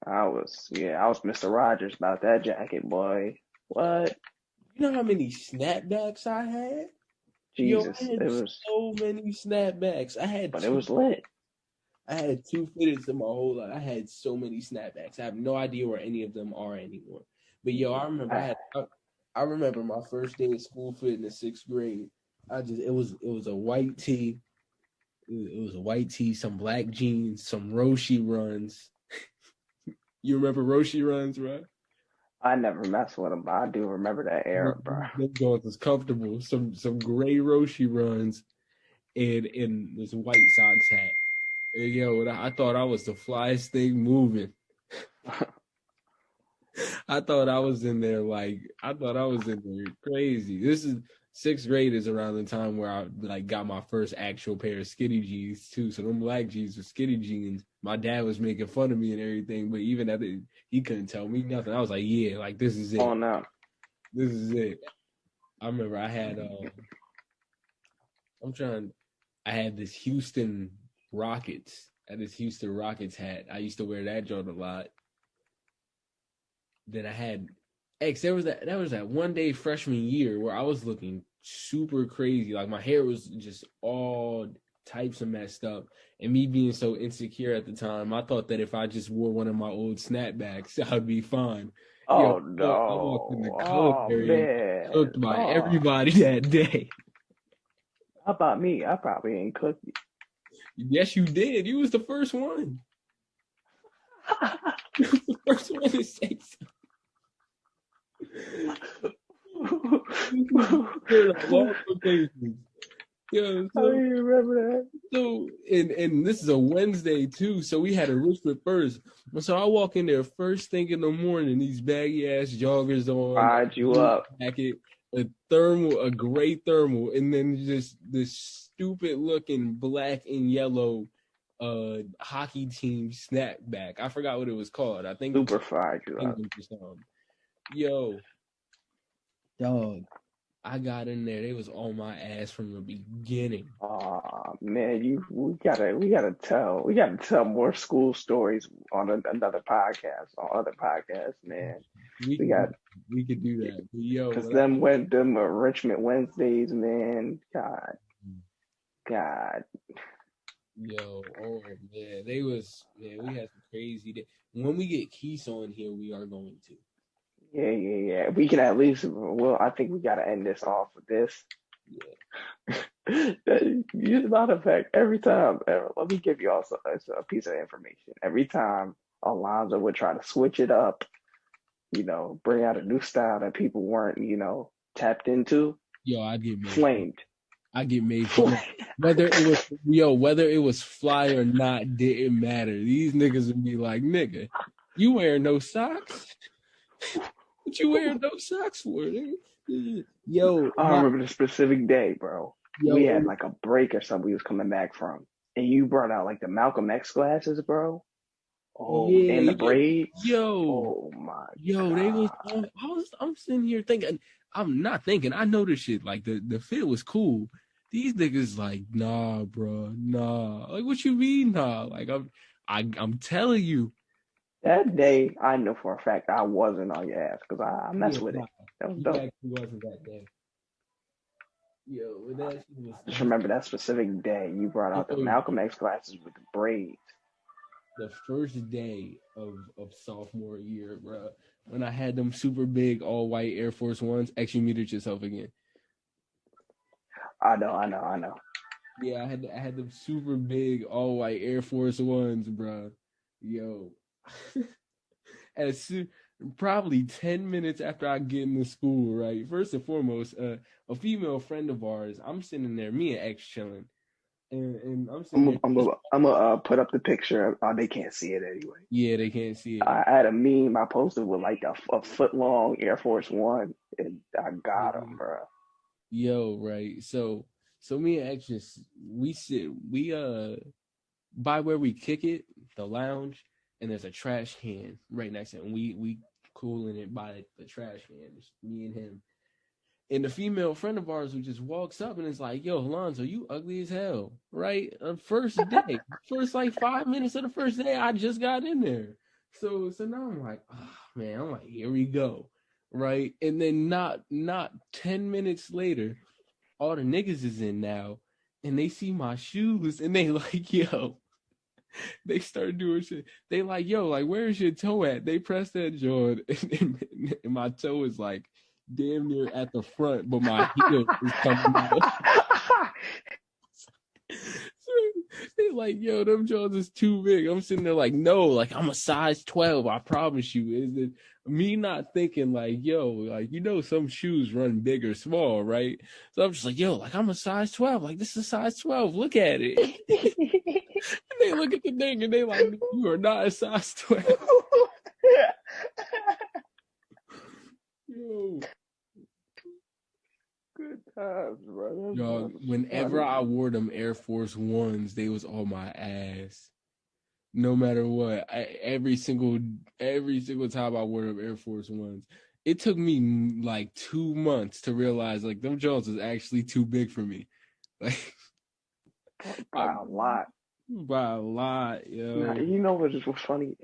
Speaker 2: Mr. Rogers about that jacket, boy. What?
Speaker 1: You know how many snapbacks I had?
Speaker 2: Jesus,
Speaker 1: I had so many snapbacks.
Speaker 2: It was lit.
Speaker 1: I had 2 fitteds in my whole life. I had so many snapbacks. I have no idea where any of them are anymore. But I remember I remember my first day of school fit in the 6th grade. It was a white tee. It was a white tee, some black jeans, some Roshi runs. You remember Roshi runs, right?
Speaker 2: I never messed with them, but I do remember that era, bro.
Speaker 1: Them joints was comfortable. Some gray Roshi runs and this white Sox hat. And, yo, I thought I was the flyest thing moving. I thought I was in there crazy. 6th grade is around the time where I like got my first actual pair of skinny jeans too. So them black jeans were skinny jeans. My dad was making fun of me and everything, but even at he couldn't tell me nothing. I was like, yeah, like this is it.
Speaker 2: Oh no.
Speaker 1: This is it. I remember I had I had this Houston Rockets. I had this Houston Rockets hat. I used to wear that joint a lot. Then I had there was that one day freshman year where I was looking super crazy. Like my hair was just all types of messed up. And me being so insecure at the time, I thought that if I just wore one of my old snapbacks, I'd be fine.
Speaker 2: Oh
Speaker 1: no. I walked in the
Speaker 2: no.
Speaker 1: area cooked by everybody that day.
Speaker 2: How about me? I probably ain't cooked you.
Speaker 1: Yes, you did. You was the first one. You was the first one to say so.
Speaker 2: Yeah, so, I remember that.
Speaker 1: So, and this is a Wednesday too, so we had a Richmond first. So I walk in there first thing in the morning, these baggy ass joggers on,
Speaker 2: fired you up,
Speaker 1: jacket, a gray thermal, and then just this stupid looking black and yellow hockey team snapback. I forgot what it was called. I think
Speaker 2: super fired you up.
Speaker 1: Yo, dog. I got in there. They was on my ass from the beginning.
Speaker 2: Oh man, we gotta tell more school stories on another podcast, on other podcasts, man.
Speaker 1: We could do that. Yo,
Speaker 2: because them Richmond Wednesdays, man. God.
Speaker 1: Yo, oh man, we had some crazy day. When we get Keith on here, we are going to.
Speaker 2: Yeah. We can at least. Well, I think we gotta end this off with this. Yeah. As a matter of fact, every time, let me give you also a piece of information. Every time Alonzo would try to switch it up, bring out a new style that people weren't, tapped into.
Speaker 1: Yo, I'd get
Speaker 2: flamed.
Speaker 1: I get made fun. Whether it was fly or not, didn't matter. These niggas would be like, nigga, you wearing no socks? What you wearing no socks for? Nigga? Yo,
Speaker 2: I remember the specific day, bro. We had like a break or something we was coming back from, and you brought out like the Malcolm X glasses, bro. Oh, yeah, and the braids.
Speaker 1: Yo,
Speaker 2: oh my.
Speaker 1: Yo,
Speaker 2: God.
Speaker 1: They was. I'm sitting here thinking. I'm not thinking. I know this shit. Like the fit was cool. These niggas like, nah, bro, nah. Like, what you mean, nah? Like, I'm telling you.
Speaker 2: That day, I know for a fact I wasn't on your ass because I messed with it. That was dope.
Speaker 1: Actually wasn't that day. Yo, that was.
Speaker 2: Just remember that specific day you brought out the Malcolm X glasses with the braids.
Speaker 1: The first day of sophomore year, bro, when I had them super big all white Air Force Ones. Actually, muted yourself again.
Speaker 2: I know.
Speaker 1: Yeah, I had them super big all white Air Force Ones, bro. Yo, probably 10 minutes after I get into school, right? First and foremost, a female friend of ours. I'm sitting there, me and X chilling, and I'm sitting there.
Speaker 2: I'm gonna put up the picture. They can't see it anyway.
Speaker 1: Yeah, they can't see it.
Speaker 2: I had a meme I posted with like a foot long Air Force One, and I got them, bro.
Speaker 1: Yo, right. So me and X we by where we kick it, the lounge, and there's a trash can right next to it, and we cooling it by the trash can. Just me and him. And the female friend of ours who just walks up and is like, yo, Alonzo, you ugly as hell, right? First day, first like 5 minutes of the first day, I just got in there. So now I'm like, oh man, I'm like, here we go. Right. And then not 10 minutes later, all the niggas is in now and they see my shoes and they like, yo, they start doing shit. They like, yo, like, where's your toe at? They press that joint and my toe is like damn near at the front, but my heel is coming out. They like, yo, them jaws is too big. I'm sitting there like, no, like I'm a size 12. I promise you. Is it me not thinking like, yo, like, some shoes run big or small, right? So I'm just like, yo, like I'm a size 12. Like this is a size 12. Look at it. And they look at the thing and they like, you are not a size 12. Yo.
Speaker 2: Good Bro,
Speaker 1: Yo,
Speaker 2: that's
Speaker 1: whenever
Speaker 2: funny.
Speaker 1: I wore them Air Force Ones, they was on my ass. No matter what, every single time I wore them Air Force Ones, it took me like 2 months to realize like them Jones was actually too big for me. Like
Speaker 2: By a lot.
Speaker 1: by a lot,
Speaker 2: Now,
Speaker 1: yo.
Speaker 2: you know what was funny?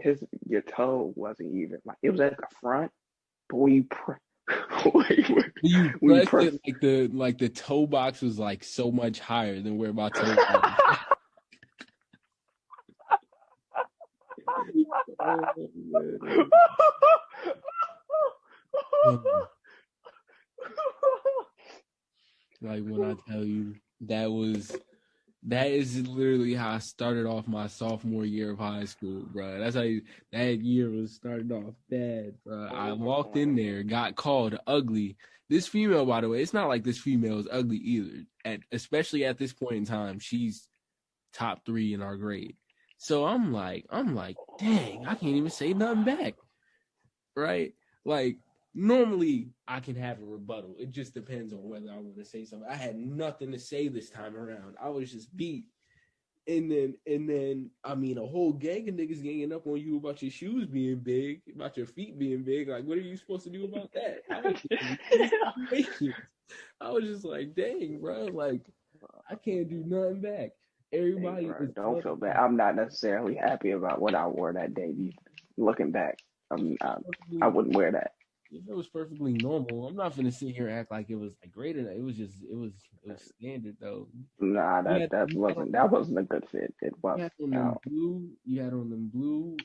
Speaker 2: Your toe wasn't even like it was at the front, but when you when
Speaker 1: You
Speaker 2: when you
Speaker 1: pressed
Speaker 2: press.
Speaker 1: it like the toe box was like so much higher than where my toe was. Oh, man. Like when I tell you that is literally how I started off my sophomore year of high school, bro. That's that year was started off bad, bro. I walked in there, got called ugly. This female, by the way, it's not like this female is ugly either. Especially at this point in time, she's top 3 in our grade. So I'm like, dang, I can't even say nothing back, right? Like normally I can have a rebuttal. It just depends on whether I want to say something. I had nothing to say this time around. I was just beat. And then I mean a whole gang of niggas ganging up on you about your shoes being big, about your feet being big. Like, what are you supposed to do about that? I was just like, dang, bro, like I can't do nothing back.
Speaker 2: Hey,
Speaker 1: Everybody
Speaker 2: bro,
Speaker 1: was
Speaker 2: don't feel bad. I'm not necessarily happy about what I wore that day. Looking back, I
Speaker 1: perfectly,
Speaker 2: wouldn't wear that.
Speaker 1: if it was perfectly normal. I'm not gonna sit here and act like it was like great. It was just it was standard though.
Speaker 2: Nah,
Speaker 1: You
Speaker 2: that
Speaker 1: had
Speaker 2: that
Speaker 1: you had
Speaker 2: wasn't
Speaker 1: on
Speaker 2: that wasn't a good fit. It
Speaker 1: you
Speaker 2: wasn't.
Speaker 1: had on them
Speaker 2: No,
Speaker 1: blue you had on them blue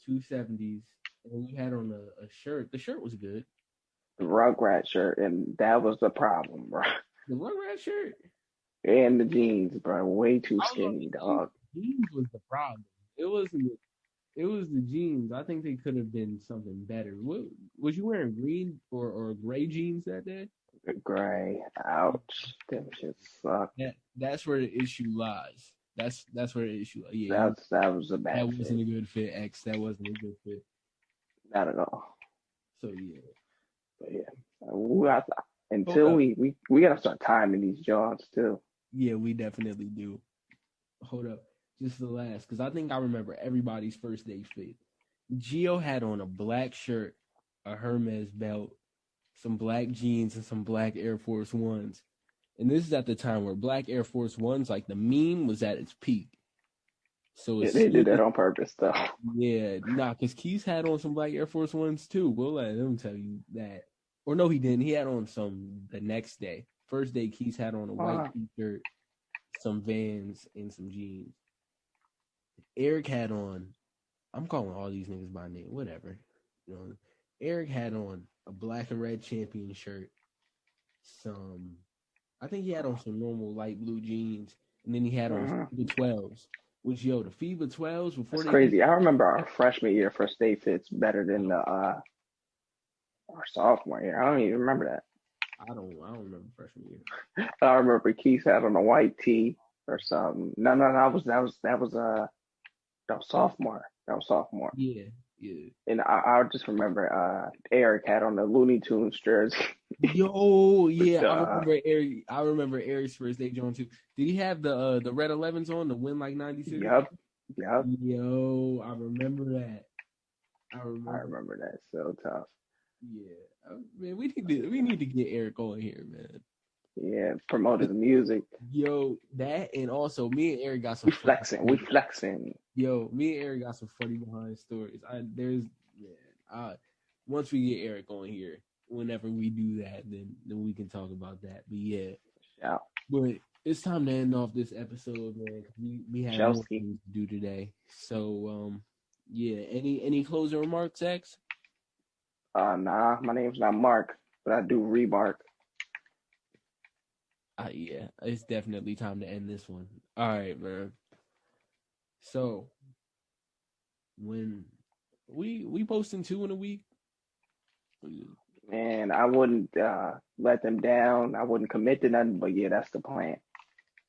Speaker 1: 270s, and then you had on a shirt. The shirt was good.
Speaker 2: the Rugrat shirt, and that was the problem, bro.
Speaker 1: The Rugrat shirt.
Speaker 2: And the jeans, bro, way too
Speaker 1: I was on
Speaker 2: skinny,
Speaker 1: the jeans.
Speaker 2: dog.
Speaker 1: Jeans was the problem. It wasn't. It was the jeans. I think they could have been something better. What, was you wearing green or gray jeans that day?
Speaker 2: Gray, ouch, them shit suck.
Speaker 1: That's where the issue lies. That's where the issue. Yeah,
Speaker 2: That was a
Speaker 1: that
Speaker 2: bad
Speaker 1: wasn't
Speaker 2: fit,
Speaker 1: a good fit. X. That wasn't a good fit.
Speaker 2: not at all.
Speaker 1: So yeah.
Speaker 2: But yeah, we got,
Speaker 1: Hold
Speaker 2: until
Speaker 1: up.
Speaker 2: we gotta start timing these jobs too.
Speaker 1: Yeah, we definitely do. Hold up. Just the last, because I think I remember everybody's first day fit. Gio had on a black shirt, a Hermes belt, some black jeans, and some black Air Force Ones. And this is at the time where black Air Force Ones, like the meme, was at its peak. So
Speaker 2: Yeah,
Speaker 1: as
Speaker 2: they
Speaker 1: soon
Speaker 2: did that
Speaker 1: as,
Speaker 2: on purpose though.
Speaker 1: yeah, nah, because Keys had on some black Air Force Ones too. We'll let him tell you that. Or no, he didn't. He had on some the next day. First day, Keys had on a white t-shirt, some Vans, and some jeans. Eric had on, I'm calling all these niggas by name, whatever. You know, Eric had on a black and red champion shirt, some, I think he had on some normal light blue jeans, and then he had on
Speaker 2: Uh-huh.
Speaker 1: FIBA 12s. Which, yo, the FIBA 12s before
Speaker 2: That's
Speaker 1: they came,
Speaker 2: crazy. I remember our freshman year first day fits better than the our sophomore year. I don't even remember that.
Speaker 1: I don't remember freshman year.
Speaker 2: I remember Keith had on a white tee or something. No, that was sophomore. That was sophomore.
Speaker 1: Yeah, yeah.
Speaker 2: And I just remember Eric had on the Looney Tunes jersey.
Speaker 1: Yo, yeah, I
Speaker 2: Duh.
Speaker 1: remember Eric. I remember Eric's first day John too. Did he have the red 11s on to win like 96?
Speaker 2: Yep. Yep.
Speaker 1: Yo, I remember that. I
Speaker 2: I
Speaker 1: remember.
Speaker 2: remember that. So tough.
Speaker 1: Yeah, man, we need to get Eric on here, man.
Speaker 2: Yeah. Promoted the music.
Speaker 1: Yo, that and also me and Eric got some
Speaker 2: We
Speaker 1: funny
Speaker 2: flexing. We
Speaker 1: stories.
Speaker 2: flexing.
Speaker 1: Yo, me and Eric got some funny behind stories. Once we get Eric on here, whenever we do that, then we can talk about that. But yeah,
Speaker 2: Yeah.
Speaker 1: but it's time to end off this episode, man. 'Cause we have more
Speaker 2: Chelsea.
Speaker 1: things to do today. So yeah. Any closing remarks, X?
Speaker 2: Nah, my name's not Mark, but I do remark.
Speaker 1: Yeah, it's definitely time to end this one. All right, man. So when we posting 2 in a week.
Speaker 2: And I wouldn't let them down. I wouldn't commit to nothing, but yeah, that's the plan.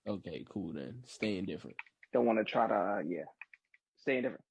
Speaker 1: Okay, cool then. Staying different.
Speaker 2: Don't want to try to, stay indifferent.